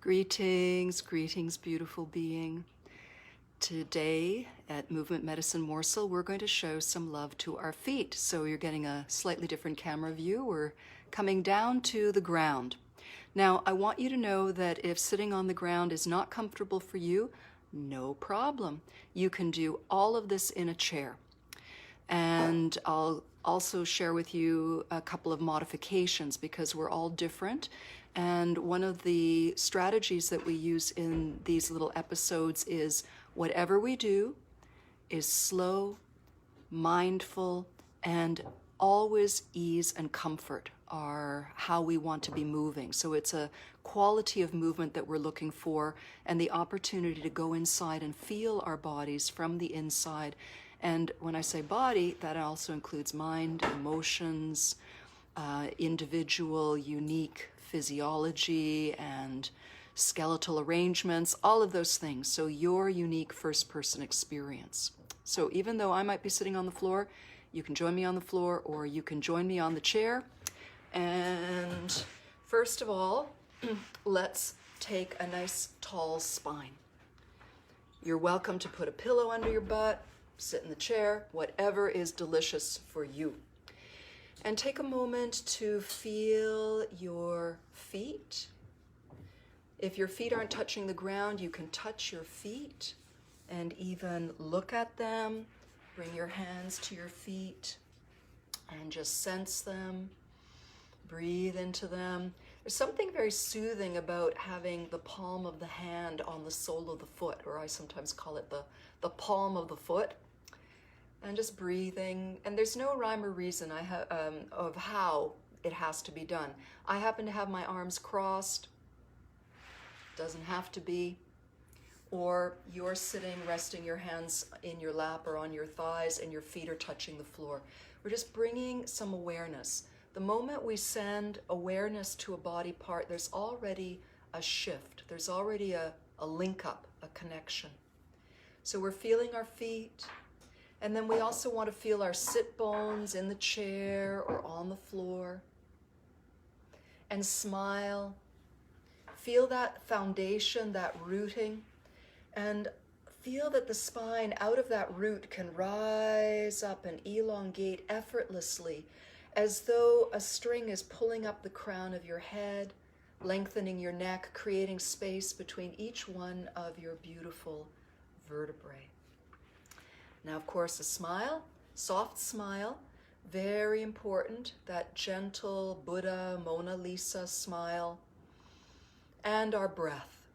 Greetings, greetings, beautiful being. Today at Movement Medicine Morsel, we're going to show some love to our feet. So you're getting a slightly different camera view. We're coming down to the ground. Now, I want you to know that if sitting on the ground is not comfortable for you, no problem. You can do all of this in a chair. And I'll also share with you a couple of modifications because we're all different. And one of the strategies that we use in these little episodes is whatever we do is slow, mindful, and always ease and comfort are how we want to be moving. So it's a quality of movement that we're looking for and the opportunity to go inside and feel our bodies from the inside. And when I say body, that also includes mind, emotions, individual, unique physiology and skeletal arrangements, all of those things. So your unique first-person experience. So even though I might be sitting on the floor, you can join me on the floor or you can join me on the chair. And first of all, let's take a nice tall spine. You're welcome to put a pillow under your butt, sit in the chair, whatever is delicious for you. And take a moment to feel your feet. If your feet aren't touching the ground, you can touch your feet and even look at them. Bring your hands to your feet and just sense them. Breathe into them. There's something very soothing about having the palm of the hand on the sole of the foot, or I sometimes call it the palm of the foot. And just breathing, and there's no rhyme or reason of how it has to be done. I happen to have my arms crossed, doesn't have to be, or you're sitting, resting your hands in your lap or on your thighs and your feet are touching the floor. We're just bringing some awareness. The moment we send awareness to a body part, there's already a shift. There's already a link up, a connection. So we're feeling our feet. And then we also want to feel our sit bones in the chair or on the floor. And smile. Feel that foundation, that rooting. And feel that the spine out of that root can rise up and elongate effortlessly, as though a string is pulling up the crown of your head, lengthening your neck, creating space between each one of your beautiful vertebrae. Now, of course, a smile, soft smile, very important, that gentle Buddha, Mona Lisa smile, and our breath.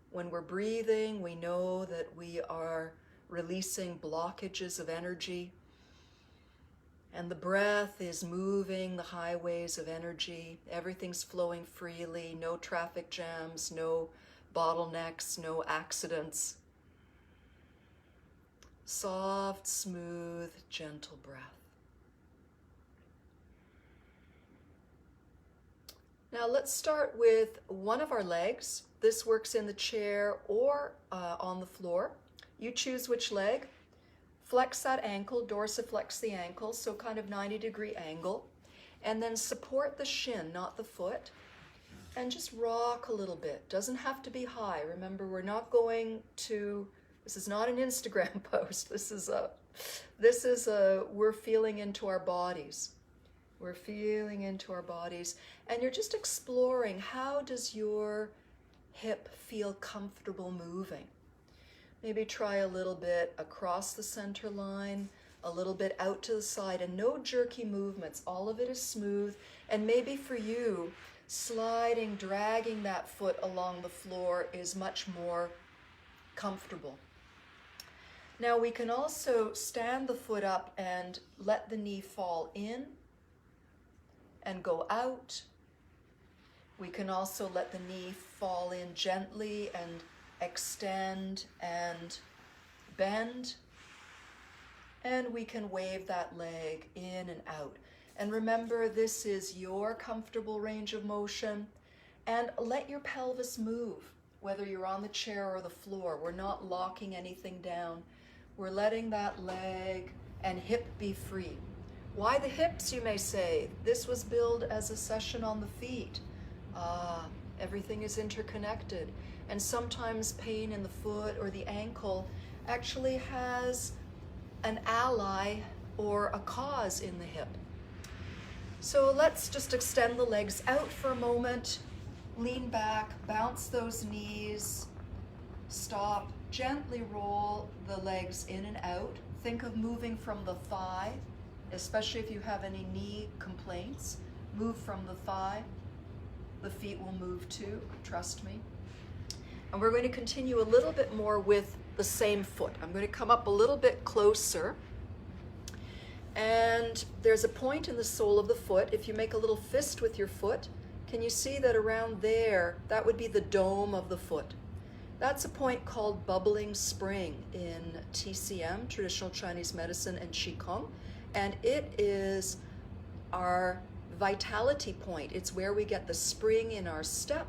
When we're breathing, we know that we are releasing blockages of energy, and the breath is moving the highways of energy. Everything's flowing freely, no traffic jams, no bottlenecks, no accidents. Soft, smooth, gentle breath. Now let's start with one of our legs. This works in the chair or on the floor. You choose which leg. Flex that ankle, dorsiflex the ankle, so kind of 90-degree angle. And then support the shin, not the foot. And just rock a little bit. Doesn't have to be high. Remember, we're not going to... This is not an Instagram post. This is we're feeling into our bodies. We're feeling into our bodies. And you're just exploring, how does your hip feel comfortable moving? Maybe try a little bit across the center line, a little bit out to the side, and no jerky movements. All of it is smooth. And maybe for you, sliding, dragging that foot along the floor is much more comfortable. Now we can also stand the foot up and let the knee fall in and go out. We can also let the knee fall in gently and extend and bend. And we can wave that leg in and out. And remember, this is your comfortable range of motion. And let your pelvis move, whether you're on the chair or the floor. We're not locking anything down. We're letting that leg and hip be free. Why the hips, you may say? This was billed as a session on the feet. Everything is interconnected. And sometimes pain in the foot or the ankle actually has an ally or a cause in the hip. So let's just extend the legs out for a moment, lean back, bounce those knees, stop, gently roll the legs in and out. Think of moving from the thigh, especially if you have any knee complaints. Move from the thigh. The feet will move too, trust me. And we're going to continue a little bit more with the same foot. I'm going to come up a little bit closer. And there's a point in the sole of the foot. If you make a little fist with your foot, can you see that around there, that would be the dome of the foot. That's a point called bubbling spring in TCM, traditional Chinese medicine, and Qigong. And it is our vitality point. It's where we get the spring in our step.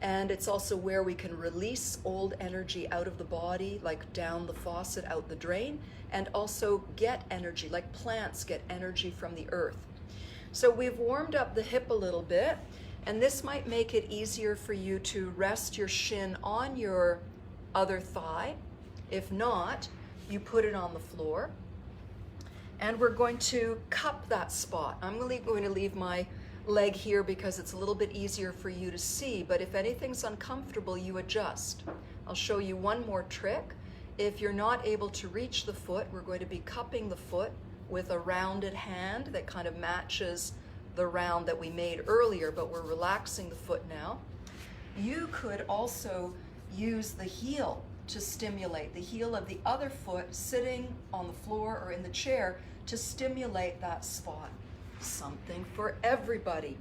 And it's also where we can release old energy out of the body, like down the faucet, out the drain, and also get energy, like plants get energy from the earth. So we've warmed up the hip a little bit, and this might make it easier for you to rest your shin on your other thigh. If not, you put it on the floor. And we're going to cup that spot. I'm going to leave my leg here because it's a little bit easier for you to see, but if anything's uncomfortable, you adjust. I'll show you one more trick. If you're not able to reach the foot, we're going to be cupping the foot with a rounded hand that kind of matches the round that we made earlier, but we're relaxing the foot now. You could also use the heel to stimulate, the heel of the other foot sitting on the floor or in the chair to stimulate that spot. Something for everybody.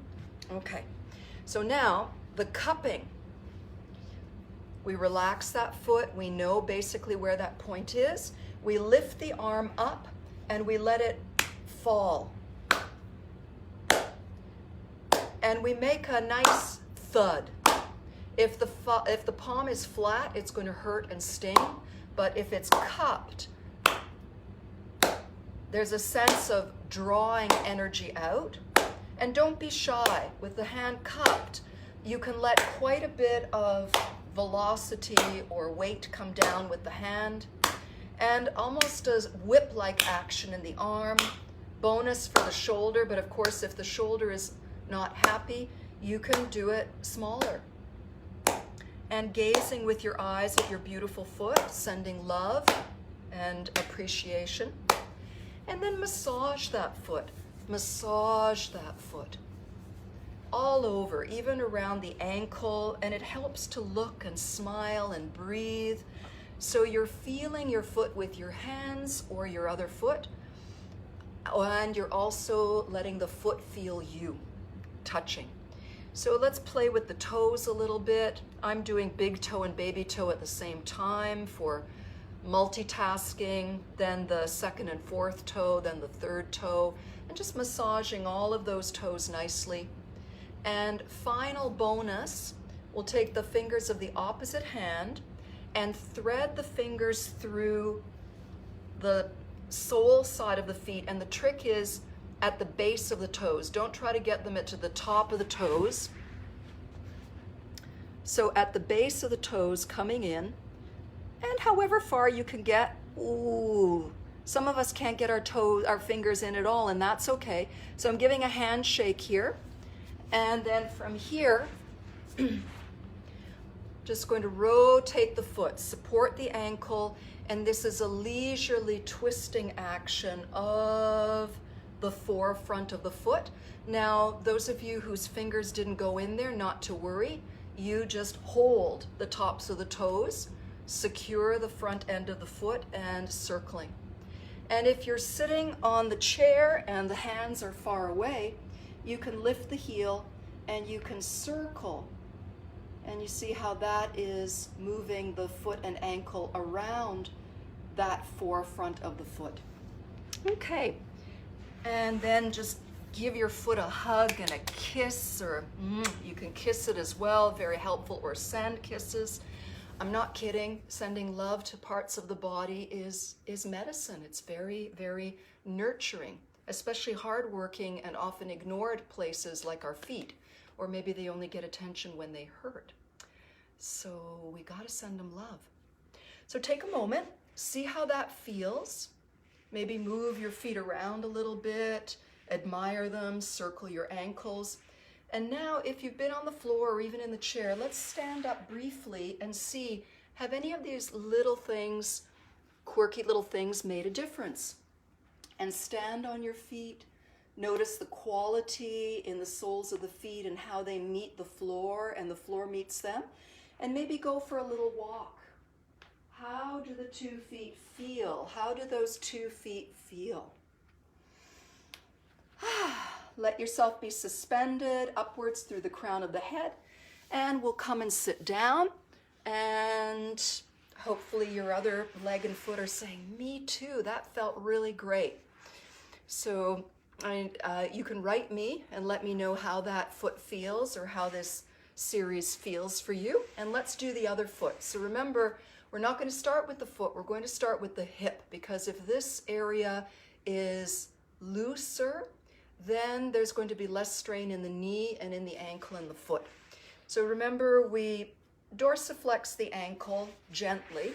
Okay, so now the cupping. We relax that foot. We know basically where that point is. We lift the arm up and we let it fall. And we make a nice thud. If the palm is flat, it's going to hurt and sting. But if it's cupped, there's a sense of drawing energy out. And don't be shy. With the hand cupped, you can let quite a bit of velocity or weight come down with the hand. And almost a whip-like action in the arm. Bonus for the shoulder, but of course if the shoulder is not happy, you can do it smaller. And gazing with your eyes at your beautiful foot, sending love and appreciation. And then massage that foot. Massage that foot. All over, even around the ankle, and it helps to look and smile and breathe. So you're feeling your foot with your hands or your other foot, and you're also letting the foot feel you, touching. So let's play with the toes a little bit. I'm doing big toe and baby toe at the same time for multitasking, then the second and fourth toe, then the third toe, and just massaging all of those toes nicely. And final bonus, we'll take the fingers of the opposite hand and thread the fingers through the sole side of the feet. And the trick is at the base of the toes. Don't try to get them to the top of the toes. So at the base of the toes coming in, and however far you can get. Ooh, some of us can't get our fingers in at all, and that's okay. So I'm giving a handshake here. And then from here, just going to rotate the foot, support the ankle, and this is a leisurely twisting action of the forefront of the foot. Now, those of you whose fingers didn't go in there, not to worry. You just hold the tops of the toes, secure the front end of the foot, and circling. And if you're sitting on the chair and the hands are far away, you can lift the heel and you can circle. And you see how that is moving the foot and ankle around that forefront of the foot. Okay, and then just give your foot a hug and a kiss, or you can kiss it as well, very helpful, or send kisses. I'm not kidding. Sending love to parts of the body is medicine. It's very, very nurturing, especially hardworking and often ignored places like our feet. or maybe they only get attention when they hurt. So we got to send them love. So take a moment, see how that feels. Maybe move your feet around a little bit, admire them, circle your ankles. And now if you've been on the floor or even in the chair, let's stand up briefly and see, have any of these little things, quirky little things, made a difference? And stand on your feet. Notice the quality in the soles of the feet and how they meet the floor and the floor meets them. And maybe go for a little walk. How do the 2 feet feel? How do those 2 feet feel? Let yourself be suspended upwards through the crown of the head, and we'll come and sit down, and hopefully your other leg and foot are saying, me too, that felt really great. So you can write me and let me know how that foot feels or how this series feels for you. And let's do the other foot. So remember, we're not going to start with the foot, we're going to start with the hip, because if this area is looser, then there's going to be less strain in the knee and in the ankle and the foot. So remember, we dorsiflex the ankle gently,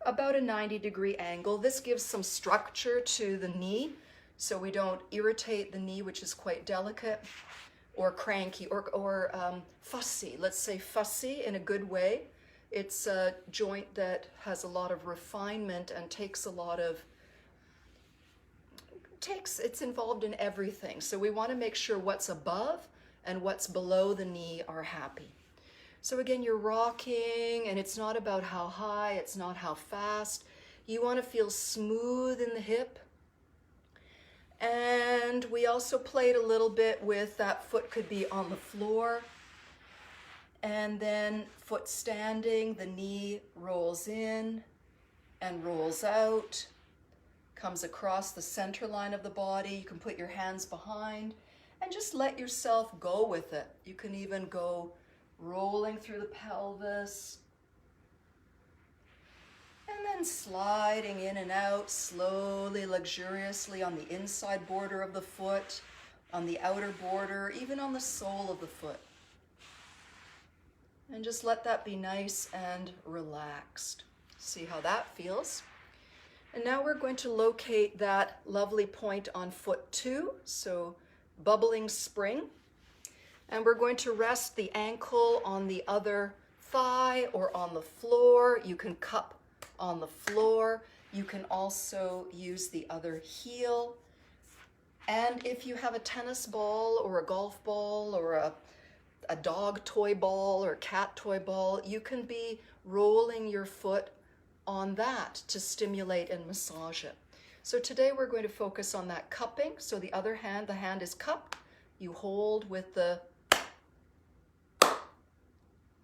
about a 90-degree angle. This gives some structure to the knee, so we don't irritate the knee, which is quite delicate, or cranky, or fussy. Let's say fussy in a good way. It's a joint that has a lot of refinement and takes a lot of, it's involved in everything. So we want to make sure what's above and what's below the knee are happy. So again, you're rocking, and it's not about how high, it's not how fast. You want to feel smooth in the hip. And we also played a little bit with that foot could be on the floor. And then foot standing, the knee rolls in and rolls out, comes across the center line of the body. You can put your hands behind and just let yourself go with it. You can even go rolling through the pelvis and then sliding in and out slowly, luxuriously on the inside border of the foot, on the outer border, even on the sole of the foot. And just let that be nice and relaxed. See how that feels. And now we're going to locate that lovely point on foot 2, so bubbling spring. And we're going to rest the ankle on the other thigh or on the floor. You can cup on the floor. You can also use the other heel. And if you have a tennis ball or a golf ball or a dog toy ball or cat toy ball, you can be rolling your foot on that to stimulate and massage it. So today we're going to focus on that cupping. So the other hand, the hand is cupped. You hold with the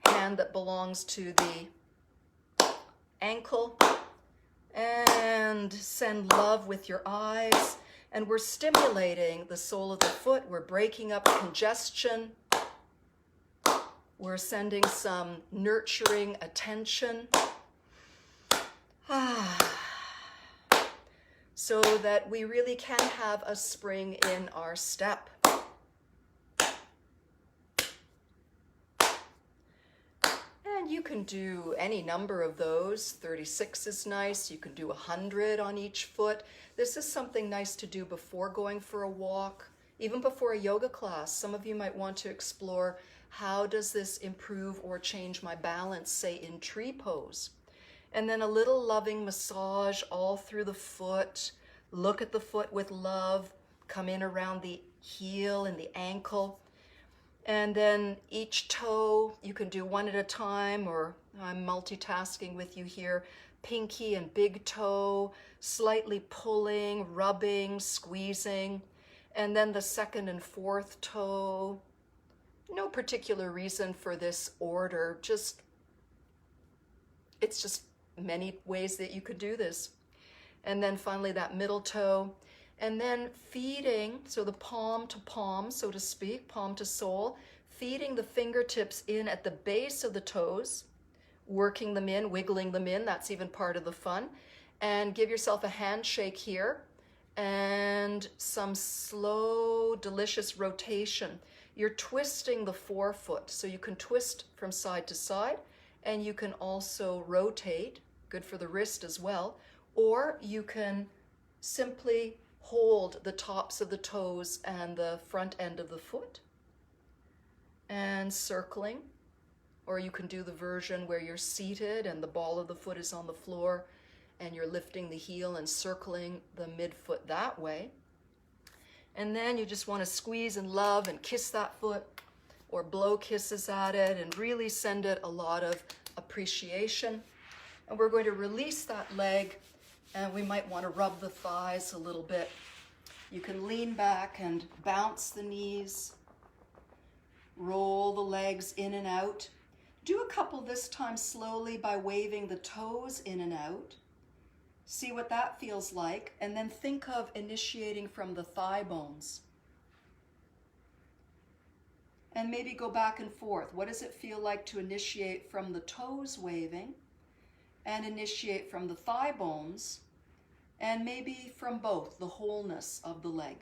hand that belongs to the ankle and send love with your eyes. And we're stimulating the sole of the foot. We're breaking up congestion. We're sending some nurturing attention. So that we really can have a spring in our step. And you can do any number of those. 36 is nice. You can do 100 on each foot. This is something nice to do before going for a walk, even before a yoga class. Some of you might want to explore, how does this improve or change my balance, say in tree pose? And then a little loving massage all through the foot. Look at the foot with love. Come in around the heel and the ankle. And then each toe, you can do one at a time, or I'm multitasking with you here. Pinky and big toe, slightly pulling, rubbing, squeezing. And then the second and fourth toe. No particular reason for this order, it's just many ways that you could do this. And then finally that middle toe, and then feeding, so the palm to palm, so to speak, palm to sole, feeding the fingertips in at the base of the toes, working them in, wiggling them in, that's even part of the fun. And give yourself a handshake here and some slow, delicious rotation. you're twisting the forefoot. So you can twist from side to side, and you can also rotate, good for the wrist as well, or you can simply hold the tops of the toes and the front end of the foot and circling. Or you can do the version where you're seated and the ball of the foot is on the floor and you're lifting the heel and circling the midfoot that way. And then you just want to squeeze and love and kiss that foot or blow kisses at it and really send it a lot of appreciation. And we're going to release that leg, and we might want to rub the thighs a little bit. You can lean back and bounce the knees, roll the legs in and out. Do a couple this time slowly by waving the toes in and out. See what that feels like, and then think of initiating from the thigh bones. And maybe go back and forth. What does it feel like to initiate from the toes waving, and initiate from the thigh bones, and maybe from both, the wholeness of the leg.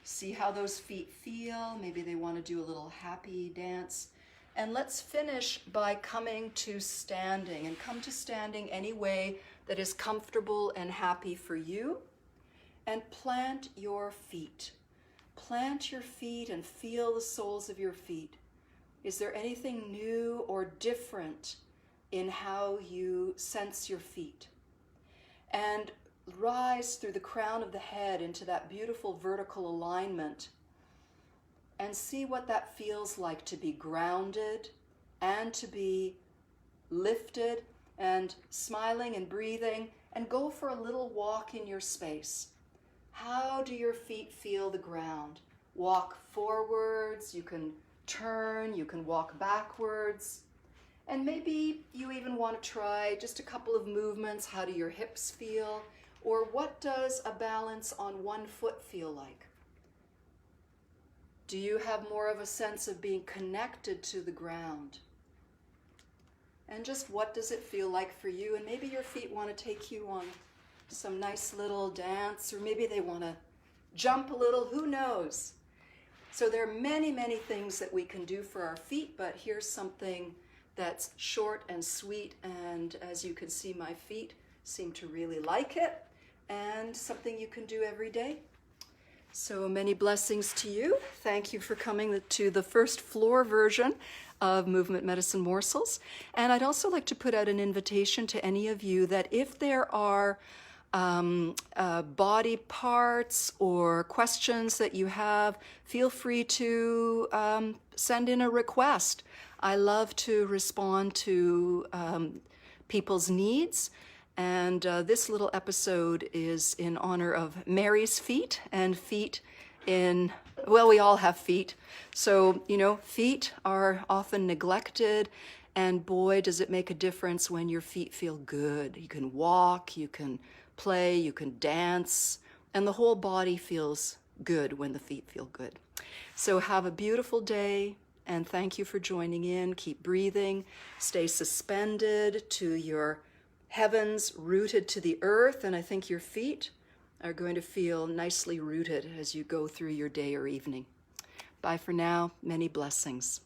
See how those feet feel. Maybe they want to do a little happy dance. And let's finish by coming to standing, and come to standing any way that is comfortable and happy for you. And plant your feet. Plant your feet and feel the soles of your feet. Is there anything new or different in how you sense your feet? And rise through the crown of the head into that beautiful vertical alignment, and see what that feels like to be grounded and to be lifted, and smiling and breathing, and go for a little walk in your space. How do your feet feel the ground? Walk forwards, you can turn, you can walk backwards, and maybe you even want to try just a couple of movements. How do your hips feel? Or what does a balance on one foot feel like? Do you have more of a sense of being connected to the ground? And just what does it feel like for you? And maybe your feet want to take you on some nice little dance, or maybe they want to jump a little, who knows? So there are many, many things that we can do for our feet, but here's something that's short and sweet, and as you can see, my feet seem to really like it, and something you can do every day. So many blessings to you. Thank you for coming to the first floor version of Movement Medicine Morsels. And I'd also like to put out an invitation to any of you that if there are body parts or questions that you have, feel free to send in a request. I love to respond to people's needs. And this little episode is in honor of Mary's feet, and feet in, well, we all have feet. So, you know, feet are often neglected, and boy, does it make a difference when your feet feel good. You can walk, you can play, you can dance, and the whole body feels good when the feet feel good. So have a beautiful day, and thank you for joining in. Keep breathing, stay suspended to your heavens, rooted to the earth, and I think your feet are going to feel nicely rooted as you go through your day or evening. Bye for now. Many blessings.